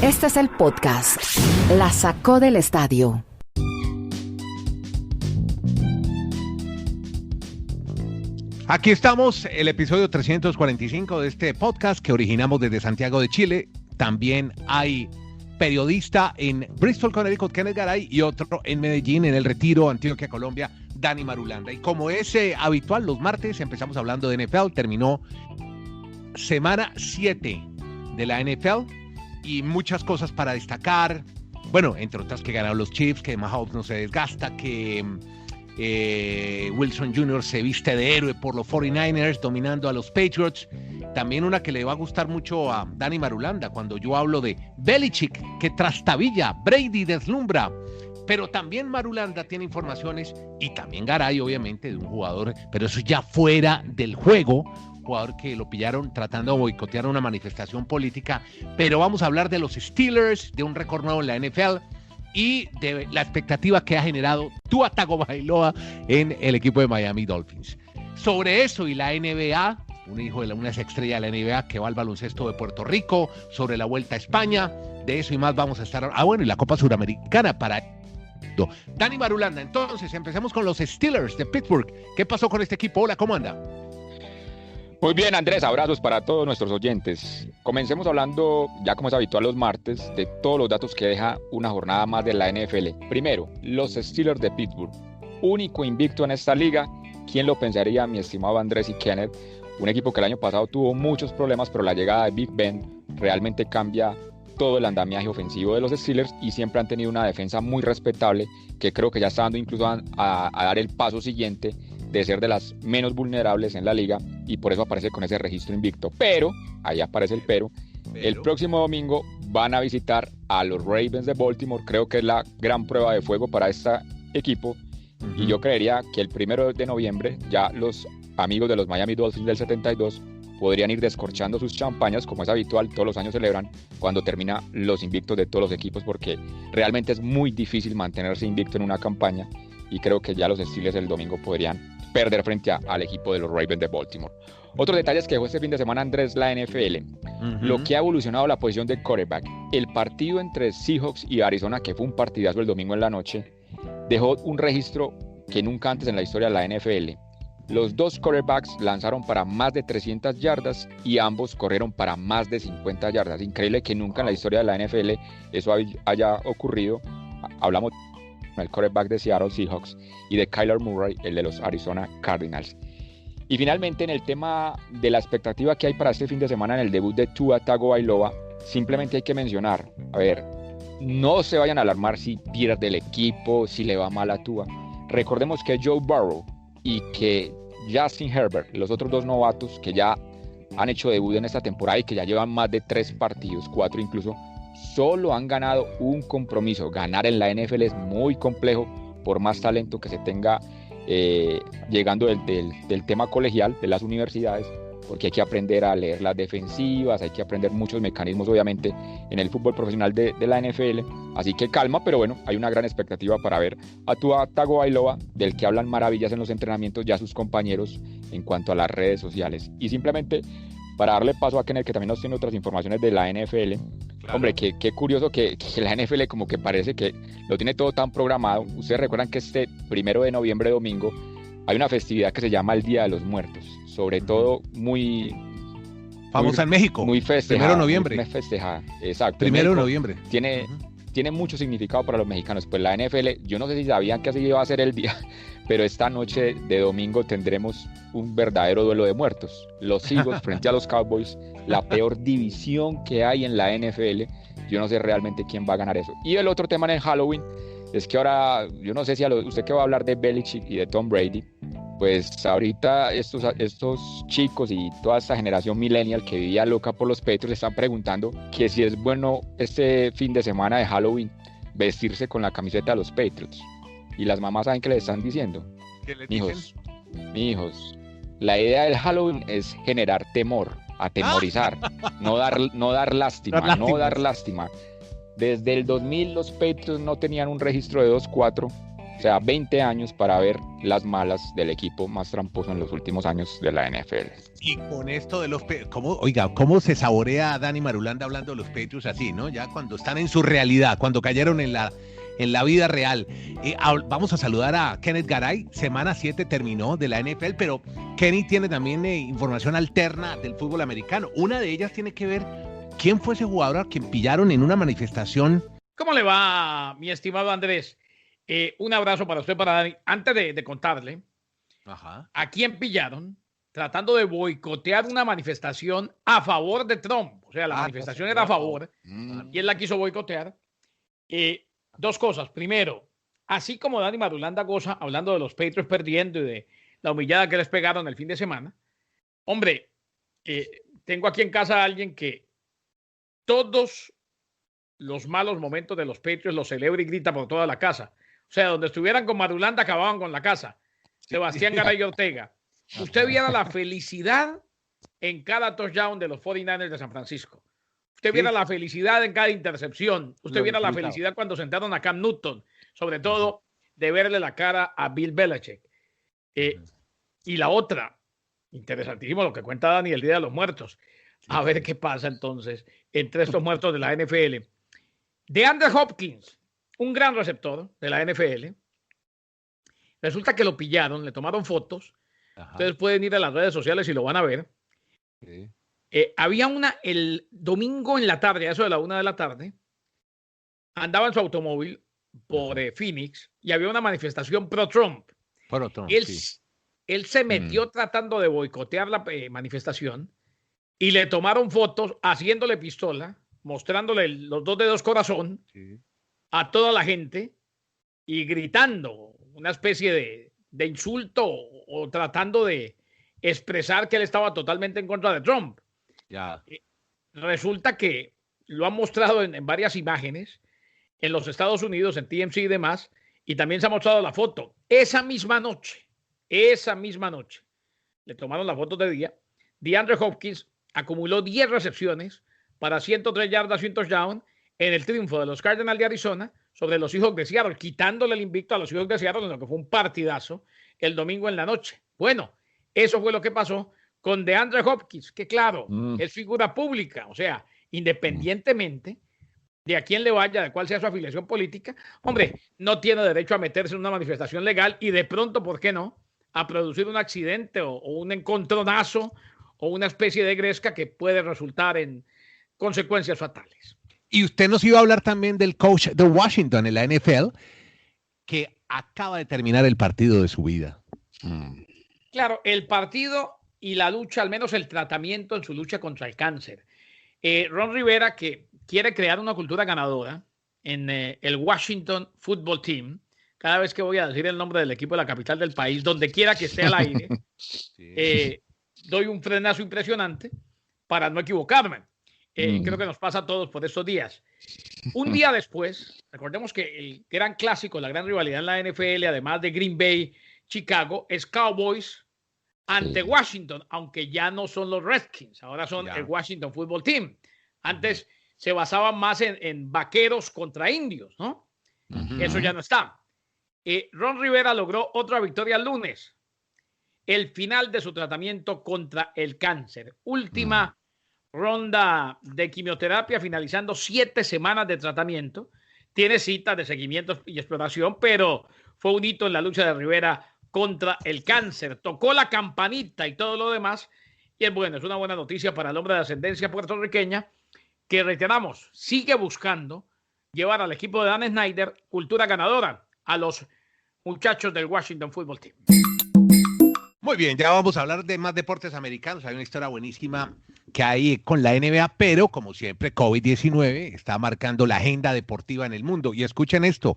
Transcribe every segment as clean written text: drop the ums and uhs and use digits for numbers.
Este es el podcast La Sacó del Estadio. Aquí estamos, el episodio 345 de este podcast que originamos desde Santiago de Chile. También hay periodista en Bristol, Connecticut, Kenneth Garay, y otro en Medellín, en El Retiro, Antioquia, Colombia, Dani Marulanda. Y como es habitual, los martes empezamos hablando de NFL. Terminó semana 7 de la NFL y muchas cosas para destacar. Bueno, entre otras que ganaron los Chiefs, que Mahomes no se desgasta, que Wilson Jr. se viste de héroe por los 49ers dominando a los Patriots. También una que le va a gustar mucho a Dani Marulanda cuando yo hablo de Belichick, que trastabilla, Brady deslumbra. Pero también Marulanda tiene informaciones, y también Garay, obviamente, de un jugador, pero eso ya fuera del juego, jugador que lo pillaron tratando de boicotear una manifestación política. Pero vamos a hablar de los Steelers, de un récord nuevo en la NFL y de la expectativa que ha generado Tua Tagovailoa en el equipo de Miami Dolphins. Sobre eso y la NBA, un hijo de una estrella de la NBA que va al baloncesto de Puerto Rico, sobre la Vuelta a España, de eso y más vamos a estar. Bueno, y la Copa Suramericana para Dani Marulanda. Entonces, empecemos con los Steelers de Pittsburgh. ¿Qué pasó con este equipo? Hola, ¿cómo anda? Muy bien, Andrés, abrazos para todos nuestros oyentes. Comencemos hablando, ya como es habitual los martes, de todos los datos que deja una jornada más de la NFL. Primero, los Steelers de Pittsburgh, único invicto en esta liga. ¿Quién lo pensaría, mi estimado Andrés y Kenneth? Un equipo que el año pasado tuvo muchos problemas, pero la llegada de Big Ben realmente cambia todo el andamiaje ofensivo de los Steelers y siempre han tenido una defensa muy respetable que creo que ya está dando incluso a dar el paso siguiente de ser de las menos vulnerables en la liga, y por eso aparece con ese registro invicto. Pero, ahí aparece el pero, el próximo domingo van a visitar a los Ravens de Baltimore. Creo que es la gran prueba de fuego para este equipo, y yo creería que el 1 de noviembre ya los amigos de los Miami Dolphins del 72 podrían ir descorchando sus champañas, como es habitual, todos los años celebran cuando termina los invictos de todos los equipos, porque realmente es muy difícil mantenerse invicto en una campaña, y creo que ya los Steelers el domingo podrían perder frente al equipo de los Ravens de Baltimore. Otros detalles que dejó este fin de semana, Andrés, la NFL. Lo que ha evolucionado la posición de quarterback. El partido entre Seahawks y Arizona, que fue un partidazo el domingo en la noche, dejó un registro que nunca antes en la historia de la NFL. Los dos quarterbacks lanzaron para más de 300 yardas y ambos corrieron para más de 50 yardas. Increíble que nunca en la historia de la NFL eso haya ocurrido. Hablamos el quarterback de Seattle Seahawks y de Kyler Murray, el de los Arizona Cardinals. Y finalmente, en el tema de la expectativa que hay para este fin de semana en el debut de Tua Tagovailoa, simplemente hay que mencionar, a ver, no se vayan a alarmar si pierde el equipo, si le va mal a Tua. Recordemos que Joe Burrow y que Justin Herbert, los otros dos novatos que ya han hecho debut en esta temporada y que ya llevan más de 3 partidos, 4 incluso, solo han ganado un compromiso. Ganar en la NFL es muy complejo por más talento que se tenga llegando del tema colegial de las universidades, porque hay que aprender a leer las defensivas, hay que aprender muchos mecanismos obviamente en el fútbol profesional de la NFL, así que calma, pero bueno, hay una gran expectativa para ver a Tua Tagovailoa, del que hablan maravillas en los entrenamientos ya sus compañeros en cuanto a las redes sociales. Y simplemente para darle paso a Kenneth, que también nos tiene otras informaciones de la NFL. Claro. Hombre, qué curioso que la NFL como que parece que lo tiene todo tan programado. Ustedes recuerdan que este 1 de noviembre, domingo, hay una festividad que se llama el Día de los Muertos, sobre todo muy famosa en México, muy festejada. 1 de noviembre. Muy festejada, exacto. 1 de noviembre. Tiene mucho significado para los mexicanos. Pues la NFL, yo no sé si sabían que así iba a ser el día, pero esta noche de domingo tendremos un verdadero duelo de muertos. Los Eagles frente a los Cowboys, la peor división que hay en la NFL. Yo no sé realmente quién va a ganar eso. Y el otro tema en el Halloween es que ahora, yo no sé si usted que va a hablar de Belichick y de Tom Brady, pues ahorita estos chicos y toda esta generación millennial que vivía loca por los Patriots están preguntando que si es bueno este fin de semana de Halloween vestirse con la camiseta de los Patriots. Y las mamás saben qué les están diciendo. ¿Qué les dicen? Mijos, la idea del Halloween es generar temor, atemorizar, no dar lástima. Desde el 2000 los Patriots no tenían un registro de 2-4. O sea, 20 años para ver las malas del equipo más tramposo en los últimos años de la NFL. Y con esto de los ¿cómo se saborea a Dani Marulanda hablando de los Patriots así, ¿no? Ya cuando están en su realidad, cuando cayeron en la vida real. Vamos a saludar a Kenneth Garay. Semana 7 terminó de la NFL, pero Kenny tiene también información alterna del fútbol americano. Una de ellas tiene que ver quién fue ese jugador a quien pillaron en una manifestación. ¿Cómo le va, mi estimado Andrés? Un abrazo para usted, para Dani. Antes de contarle, ¿a quién pillaron tratando de boicotear una manifestación a favor de Trump? O sea, la manifestación era a favor y él la quiso boicotear. Dos cosas. Primero, así como Dani Marulanda goza hablando de los Patriots perdiendo y de la humillada que les pegaron el fin de semana, hombre, tengo aquí en casa a alguien que todos los malos momentos de los Patriots los celebra y grita por toda la casa. O sea, donde estuvieran con Marulanda acababan con la casa. Sebastián Garay Ortega. Usted viera la felicidad en cada touchdown de los 49ers de San Francisco. Usted viera la felicidad en cada intercepción. Usted viera la felicidad cuando sentaron a Cam Newton. Sobre todo de verle la cara a Bill Belichick. Y la otra, interesantísimo lo que cuenta Dani el Día de los Muertos. A ver qué pasa entonces entre estos muertos de la NFL. DeAndre Hopkins, un gran receptor de la NFL. Resulta que lo pillaron, le tomaron fotos. Ustedes pueden ir a las redes sociales y lo van a ver. Sí. Había una el domingo en la tarde, a eso de la 1 de la tarde, andaba en su automóvil por Phoenix y había una manifestación pro-Trump. Él se metió tratando de boicotear la manifestación y le tomaron fotos haciéndole pistola, mostrándole los 2 dedos corazón a toda la gente y gritando una especie de insulto o tratando de expresar que él estaba totalmente en contra de Trump. Resulta que lo han mostrado en varias imágenes en los Estados Unidos, en TMZ y demás, y también se ha mostrado la foto. Esa misma noche, le tomaron las fotos de día. DeAndre Hopkins acumuló 10 recepciones para 103 yardas y un touchdown en el triunfo de los Cardinals de Arizona sobre los Seahawks de Seattle, quitándole el invicto a los Seahawks de Seattle en lo que fue un partidazo el domingo en la noche. Bueno, eso fue lo que pasó con DeAndre Hopkins, que claro, es figura pública, o sea, independientemente de a quién le vaya, de cuál sea su afiliación política, hombre, no tiene derecho a meterse en una manifestación legal y de pronto, ¿por qué no?, a producir un accidente o un encontronazo o una especie de gresca que puede resultar en consecuencias fatales. Y usted nos iba a hablar también del coach de Washington en la NFL, que acaba de terminar el partido de su vida. Claro, el partido y la lucha, al menos el tratamiento en su lucha contra el cáncer. Ron Rivera, que quiere crear una cultura ganadora en el Washington Football Team. Cada vez que voy a decir el nombre del equipo de la capital del país, donde quiera que esté al aire, doy un frenazo impresionante para no equivocarme. Creo que nos pasa a todos por estos días. Un día después, recordemos que el gran clásico, la gran rivalidad en la NFL, además de Green Bay, Chicago, es Cowboys ante Washington, aunque ya no son los Redskins, ahora son el Washington Football Team. Antes se basaban más en vaqueros contra indios, ¿no? Eso ya no está. Ron Rivera logró otra victoria el lunes, el final de su tratamiento contra el cáncer. Última ronda de quimioterapia, finalizando 7 semanas de tratamiento. Tiene citas de seguimiento y exploración, pero fue un hito en la lucha de Rivera contra el cáncer. Tocó la campanita y todo lo demás. Y es bueno, es una buena noticia para el hombre de ascendencia puertorriqueña que, reiteramos, sigue buscando llevar al equipo de Dan Snyder cultura ganadora a los muchachos del Washington Football Team. Muy bien, ya vamos a hablar de más deportes americanos. Hay una historia buenísima que hay con la NBA, pero como siempre, COVID-19 está marcando la agenda deportiva en el mundo. Y escuchen esto,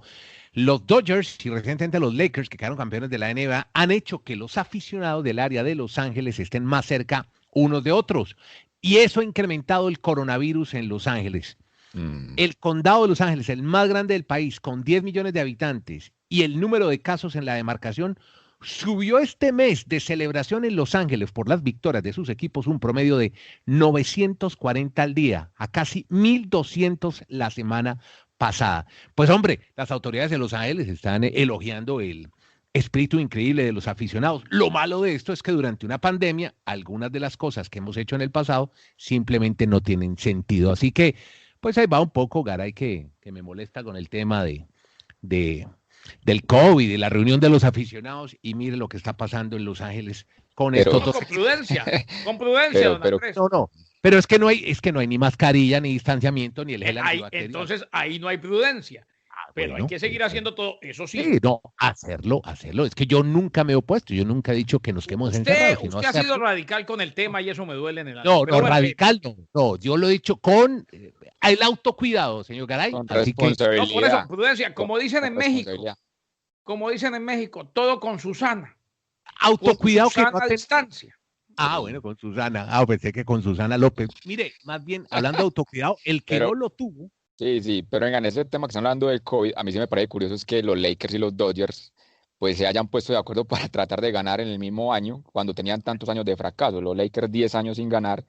los Dodgers y recientemente los Lakers, que quedaron campeones de la NBA, han hecho que los aficionados del área de Los Ángeles estén más cerca unos de otros. Y eso ha incrementado el coronavirus en Los Ángeles. El condado de Los Ángeles, el más grande del país, con 10 millones de habitantes, y el número de casos en la demarcación subió este mes de celebración en Los Ángeles por las victorias de sus equipos un promedio de 940 al día, a casi 1,200 la semana pasada. Pues hombre, las autoridades de Los Ángeles están elogiando el espíritu increíble de los aficionados. Lo malo de esto es que durante una pandemia, algunas de las cosas que hemos hecho en el pasado simplemente no tienen sentido. Así que, pues ahí va un poco, Garay, que me molesta con el tema del COVID, de la reunión de los aficionados, y mire lo que está pasando en Los Ángeles con estos dos. Con prudencia, don Andrés. No. Pero es que no hay ni mascarilla, ni distanciamiento, ni el gel antibacterial. Entonces ahí no hay prudencia. Pero bueno, hay que seguir haciendo todo, eso sí. Sí, no, hacerlo. Es que yo nunca me he opuesto, yo nunca he dicho que nos quedemos encerrados. Usted ha sido radical con el tema y eso me duele en el alma. No, radical no, yo lo he dicho con el autocuidado, señor Garay. Con así responsabilidad. No, por eso, prudencia, como dicen en México, todo con Susana. Autocuidado con Susana que no a distancia. Bueno, con Susana. Pensé que con Susana López. Mire, más bien, hablando de autocuidado, el que no lo tuvo. Sí, pero en ese tema que están hablando del COVID, a mí sí me parece curioso es que los Lakers y los Dodgers pues se hayan puesto de acuerdo para tratar de ganar en el mismo año, cuando tenían tantos años de fracaso. Los Lakers 10 años sin ganar,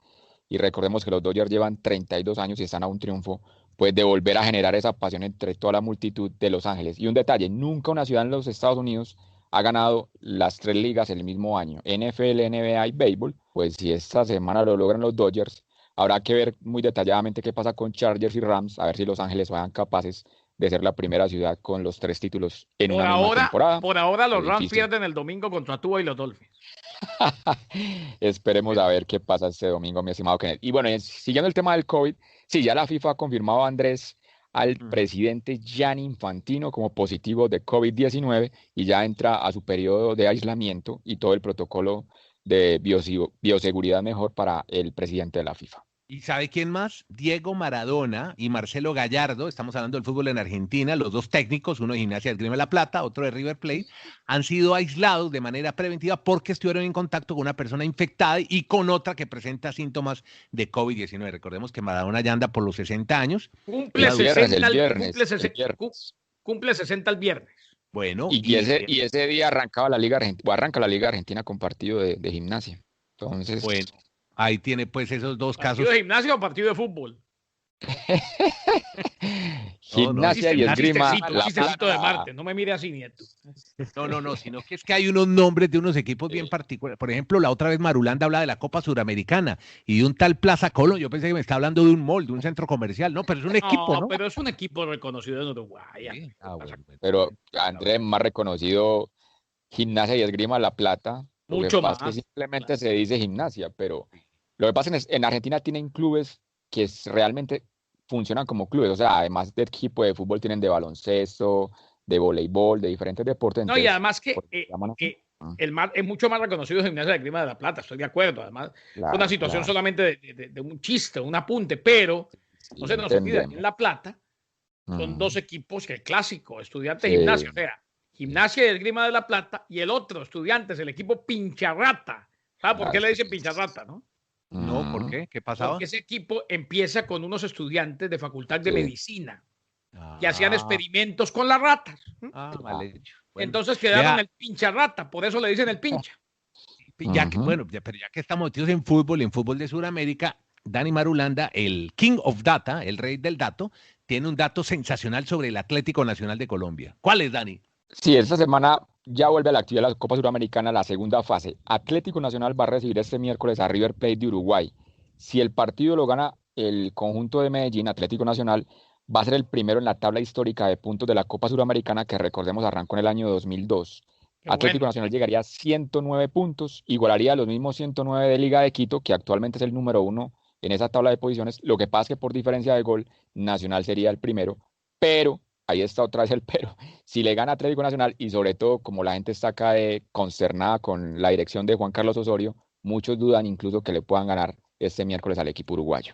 y recordemos que los Dodgers llevan 32 años y están a un triunfo, pues de volver a generar esa pasión entre toda la multitud de Los Ángeles. Y un detalle, nunca una ciudad en los Estados Unidos ha ganado las 3 ligas el mismo año, NFL, NBA y béisbol. Pues si esta semana lo logran los Dodgers, habrá que ver muy detalladamente qué pasa con Chargers y Rams, a ver si Los Ángeles sean capaces de ser la primera ciudad con los 3 títulos en una misma temporada. Por ahora los Rams pierden el domingo contra Tua y los Dolphins. Esperemos a ver qué pasa este domingo, mi estimado Kenneth. Y bueno, siguiendo el tema del COVID, sí, ya la FIFA ha confirmado, Andrés, al presidente Gianni Infantino como positivo de COVID-19 y ya entra a su periodo de aislamiento y todo el protocolo de bioseguridad mejor para el presidente de la FIFA. ¿Y sabe quién más? Diego Maradona y Marcelo Gallardo, estamos hablando del fútbol en Argentina, los dos técnicos, uno de Gimnasia del Grima de la Plata, otro de River Plate, han sido aislados de manera preventiva porque estuvieron en contacto con una persona infectada y con otra que presenta síntomas de COVID-19. Recordemos que Maradona ya anda por los 60 años. Cumple 60 el viernes. Bueno, y ese día arrancaba la Liga Argentina, arranca la Liga Argentina con partido de Gimnasia. Entonces, bueno, ahí tiene pues esos dos casos. ¿Partido de Gimnasia o partido de fútbol? Gimnasia y Esgrima. Chistecito de Marte, no me mire así, nieto. No, sino que es que hay unos nombres de unos equipos bien particulares. Por ejemplo, la otra vez Marulanda habla de la Copa Suramericana y de un tal Plaza Colón. Yo pensé que me está hablando de un mall, de un centro comercial. No, pero es un equipo, ¿no? Pero es un equipo reconocido en Uruguay. Sí. Bueno. Pero, Andrés, más reconocido Gimnasia y Esgrima La Plata. Mucho más. Que simplemente se dice Gimnasia, pero lo que pasa es que en Argentina tienen clubes que realmente funcionan como clubes, o sea, además de equipo de fútbol tienen de baloncesto, de voleibol, de diferentes deportes. Entonces, y además que es mucho más reconocido el Gimnasia de Grima de la Plata, estoy de acuerdo. Además, es una situación solamente de un chiste, un apunte, pero no se nos olvida que en La Plata son dos equipos, el clásico, Estudiantes y Gimnasia, o sea, Gimnasia y el Grima de la Plata, y el otro, Estudiantes, el equipo Pincharrata. ¿Sabe por qué le dicen Pincharrata, no? No, ¿por qué? ¿Qué pasaba? Porque ese equipo empieza con unos estudiantes de Facultad de Medicina que hacían experimentos con las ratas. Mal hecho. Bueno, entonces quedaron el pincha rata, por eso le dicen el pincha. Pero ya que estamos metidos en fútbol de Sudamérica, Dani Marulanda, el King of Data, el rey del dato, tiene un dato sensacional sobre el Atlético Nacional de Colombia. ¿Cuál es, Dani? Sí, esta semana ya vuelve a la actividad de la Copa Suramericana, la segunda fase. Atlético Nacional va a recibir este miércoles a River Plate de Uruguay. Si el partido lo gana el conjunto de Medellín, Atlético Nacional, va a ser el primero en la tabla histórica de puntos de la Copa Suramericana, que recordemos arrancó en el año 2002. Atlético Nacional llegaría a 109 puntos, igualaría a los mismos 109 de Liga de Quito, que actualmente es el número 1 en esa tabla de posiciones. Lo que pasa es que por diferencia de gol, Nacional sería el primero, pero ahí está otra vez el pero. Si le gana Atlético Nacional, y sobre todo como la gente está acá consternada con la dirección de Juan Carlos Osorio, muchos dudan incluso que le puedan ganar este miércoles al equipo uruguayo.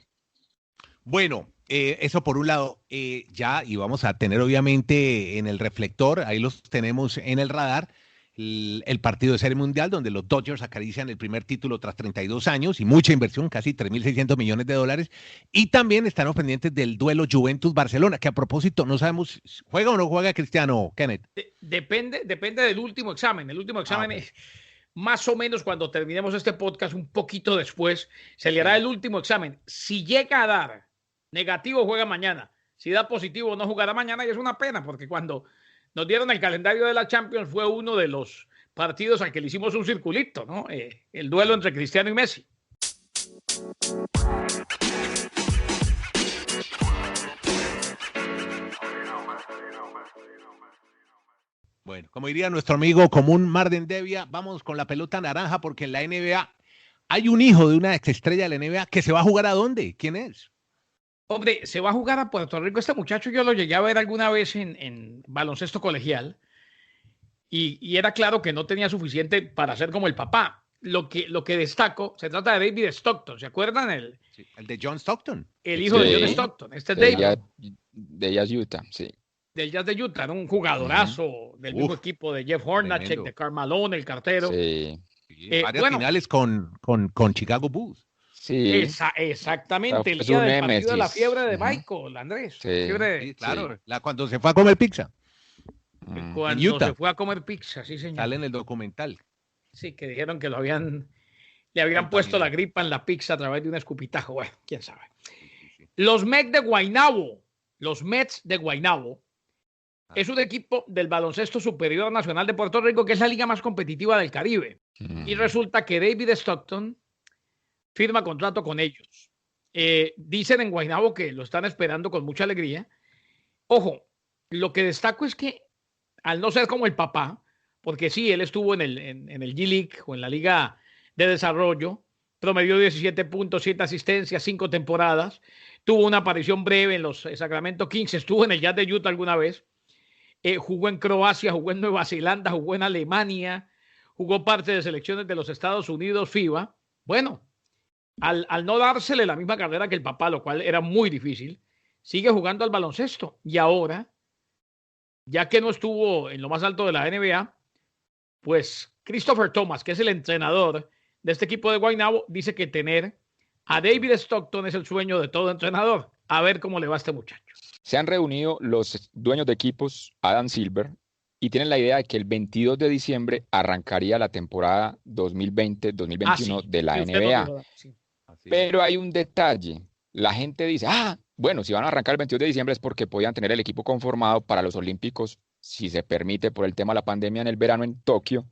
Bueno, eso por un lado, ya, y vamos a tener obviamente en el reflector, ahí los tenemos en el radar, el partido de Serie Mundial, donde los Dodgers acarician el primer título tras 32 años y mucha inversión, casi 3.600 millones de dólares, y también estamos pendientes del duelo Juventus-Barcelona, que a propósito, no sabemos, ¿juega o no juega Cristiano, Kenneth? Depende del último examen. El último examen es más o menos cuando terminemos este podcast, un poquito después, se le hará el último examen. Si llega a dar negativo, juega mañana. si da positivo no jugará mañana y es una pena porque cuando nos dieron el calendario de la Champions fue uno de los partidos al que le hicimos un circulito, ¿no? El duelo entre Cristiano y Messi. Bueno, como diría nuestro amigo común Marden Devia, vamos con la pelota naranja porque en la NBA hay un hijo de una exestrella de la NBA que se va a jugar ¿a dónde? ¿Quién es? Hombre, se va a jugar a Puerto Rico. Este muchacho yo lo llegué a ver alguna vez en baloncesto colegial y era claro que no tenía suficiente para ser como el papá. Lo que destaco, se trata de David Stockton. ¿Se acuerdan? Sí, el de John Stockton. El hijo de John Stockton. Este es David. De Jazz Utah, sí. Del Jazz de Utah, era un jugadorazo del mismo equipo de Jeff Hornacek, de Karl Malone, el cartero. Sí. Varias finales con Chicago Bulls. Sí. Exactamente, el día del partido de la fiebre de Michael, Andrés. Sí, claro, cuando se fue a comer pizza. Cuando se fue a comer pizza, sí, señor. Sale en el documental. Sí, que dijeron que le habían puesto la gripa en la pizza a través de un escupitajo. Bueno, quién sabe. Sí. Los Mets de Guaynabo, es un equipo del baloncesto superior nacional de Puerto Rico, que es la liga más competitiva del Caribe. Y resulta que David Stockton firma contrato con ellos. Dicen en Guaynabo que lo están esperando con mucha alegría. Ojo, lo que destaco es que al no ser como el papá, porque sí, él estuvo en el G-League o en la Liga de Desarrollo, promedió 17 puntos, 7 asistencias, 5 temporadas, tuvo una aparición breve en los Sacramento Kings, estuvo en el Jazz de Utah alguna vez, jugó en Croacia, jugó en Nueva Zelanda, jugó en Alemania, jugó parte de selecciones de los Estados Unidos, FIBA. Bueno, al no dársele la misma carrera que el papá, lo cual era muy difícil, sigue jugando al baloncesto. Y ahora, ya que no estuvo en lo más alto de la NBA, pues Christopher Thomas, que es el entrenador de este equipo de Guaynabo, dice que tener a David Stockton es el sueño de todo entrenador. A ver cómo le va a este muchacho. Se han reunido los dueños de equipos, Adam Silver, y tienen la idea de que el 22 de diciembre arrancaría la temporada 2020-2021 de la NBA. Pero hay un detalle. La gente dice, bueno, si van a arrancar el 22 de diciembre es porque podían tener el equipo conformado para los Olímpicos, si se permite, por el tema de la pandemia en el verano en Tokio.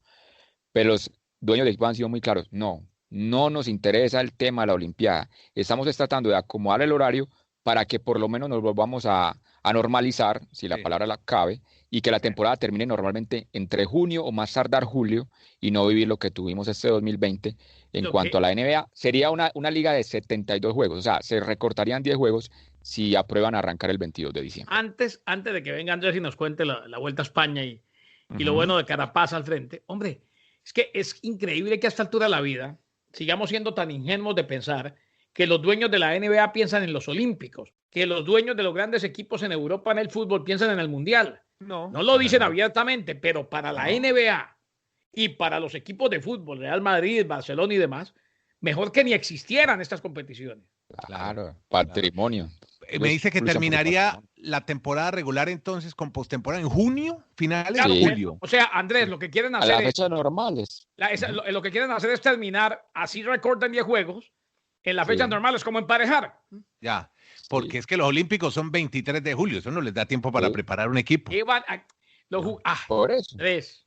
Pero los dueños de equipo han sido muy claros. No nos interesa el tema de la Olimpiada. Estamos tratando de acomodar el horario para que por lo menos nos volvamos a normalizar, si la palabra la cabe, y que la temporada termine normalmente entre junio o más tardar julio y no vivir lo que tuvimos este 2020. En cuanto a la NBA, sería una liga de 72 juegos, o sea, se recortarían 10 juegos si aprueban arrancar el 22 de diciembre. Antes de que venga Andrés y nos cuente la Vuelta a España y lo bueno de Carapaz al frente, hombre, es que es increíble que a esta altura de la vida sigamos siendo tan ingenuos de pensar que los dueños de la NBA piensan en los Olímpicos, que los dueños de los grandes equipos en Europa en el fútbol piensan en el Mundial. No lo dicen abiertamente, pero para la NBA y para los equipos de fútbol, Real Madrid, Barcelona y demás, mejor que ni existieran estas competiciones. Claro, patrimonio. Me dice que terminaría la temporada regular entonces con postemporada en junio, finales de julio. O sea, Andrés, lo que quieren hacer a las fechas normales. Lo que quieren hacer es terminar, así recortan 10 juegos, en las fechas normales, como emparejar. Ya, porque es que los Olímpicos son 23 de julio, eso no les da tiempo para preparar un equipo. Por eso. Andrés,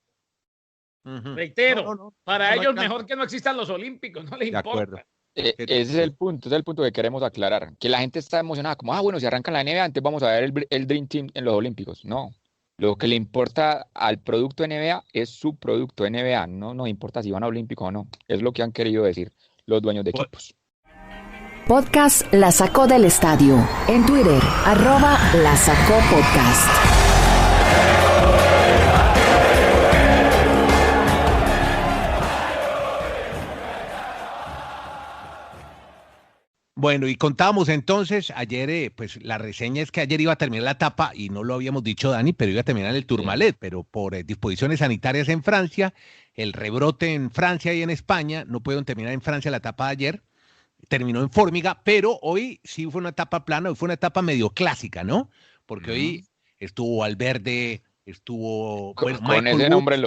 reitero, para ellos mejor que no existan los Olímpicos, no les importa. Ese es el punto que queremos aclarar, que la gente está emocionada, como, bueno, si arrancan la NBA, antes vamos a ver el Dream Team en los Olímpicos. No, lo que le importa al producto NBA es su producto NBA, no nos importa si van a Olímpicos o no, es lo que han querido decir los dueños de equipos. Podcast La Sacó del Estadio, en Twitter, @La Sacó Podcast. Bueno, y contábamos entonces, ayer, pues la reseña es que ayer iba a terminar la etapa, y no lo habíamos dicho, Dani, pero iba a terminar el Tourmalet, pero por disposiciones sanitarias en Francia, el rebrote en Francia y en España, no pudieron terminar en Francia la etapa de ayer, terminó en Fórmiga, pero hoy sí fue una etapa plana, hoy fue una etapa medio clásica, ¿no? Porque hoy estuvo Valverde, estuvo... Con ese nombre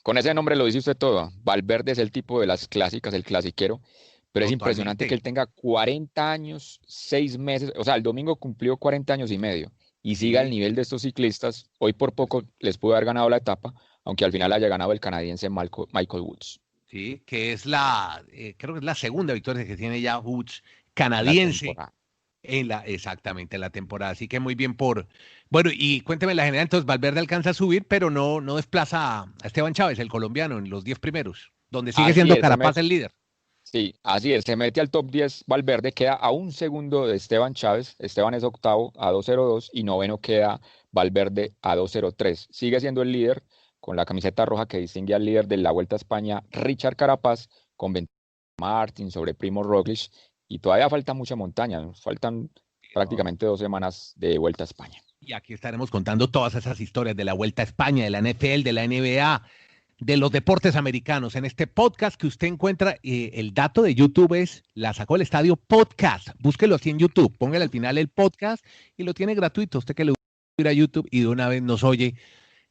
con ese nombre lo dice usted todo. Valverde es el tipo de las clásicas, el clasiquero. Pero es impresionante que él tenga 40 años, 6 meses, o sea, el domingo cumplió 40 años y medio y siga al nivel de estos ciclistas. Hoy por poco les pudo haber ganado la etapa, aunque al final haya ganado el canadiense Michael Woods. Sí, que es creo que es la segunda victoria que tiene ya Woods canadiense exactamente en la temporada. Así que muy bien bueno, y cuénteme la general, entonces Valverde alcanza a subir, pero no desplaza a Esteban Chávez, el colombiano, en los 10 primeros, donde sigue siendo Carapaz el líder. Sí, así es, se mete al top 10 Valverde, queda a un segundo de Esteban Chávez. Esteban es octavo a 2:02 y noveno queda Valverde a 2:03. Sigue siendo el líder con la camiseta roja que distingue al líder de la Vuelta a España, Richard Carapaz, con 20 Martin sobre Primo Roglic, y todavía falta mucha montaña, nos faltan prácticamente 2 semanas de Vuelta a España. Y aquí estaremos contando todas esas historias de la Vuelta a España, de la NFL, de la NBA, de los deportes americanos en este podcast que usted encuentra. El dato de YouTube es La Sacó del Estadio Podcast. Búsquelo así en YouTube, póngale al final el podcast y lo tiene gratuito. Usted que le gusta ir a YouTube y de una vez nos oye.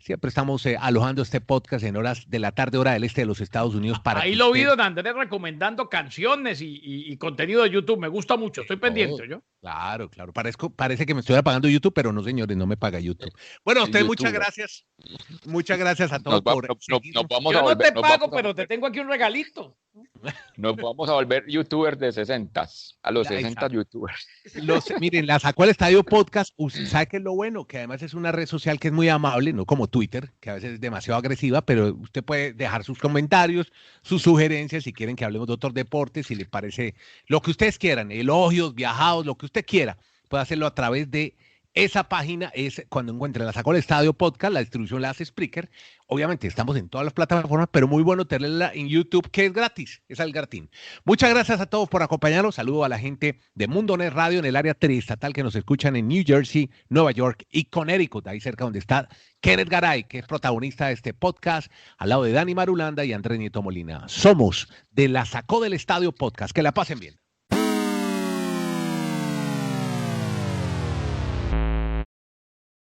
Siempre estamos alojando este podcast en horas de la tarde, hora del este de los Estados Unidos. Ahí lo vi, don Andrés, recomendando canciones y contenido de YouTube. Me gusta mucho, estoy pendiente, ¿yo? Claro. Parece que me estuviera pagando YouTube, pero no, señores, no me paga YouTube. Bueno, a usted muchas gracias. Muchas gracias a todos Yo no te pago, pero te tengo aquí un regalito. Nos vamos a volver youtubers de 60, a los 60 youtubers. Miren, La Sacó del Estadio Podcast, usted sabe que es lo bueno, que además es una red social que es muy amable, no como Twitter, que a veces es demasiado agresiva, pero usted puede dejar sus comentarios, sus sugerencias, si quieren que hablemos de otros deportes, si les parece lo que ustedes quieran, elogios, viajados, lo que usted quiera, puede hacerlo a través de esa página. Es cuando encuentre La Sacó del Estadio Podcast, la distribución la hace Spreaker. Obviamente estamos en todas las plataformas, pero muy bueno tenerla en YouTube, que es gratis, es Algartín. Muchas gracias a todos por acompañarnos. Saludo a la gente de Mundo Net Radio en el área triestatal que nos escuchan en New Jersey, Nueva York y Connecticut, ahí cerca donde está Kenneth Garay, que es protagonista de este podcast, al lado de Dani Marulanda y Andrés Nieto Molina. Somos de La Sacó del Estadio Podcast. Que la pasen bien.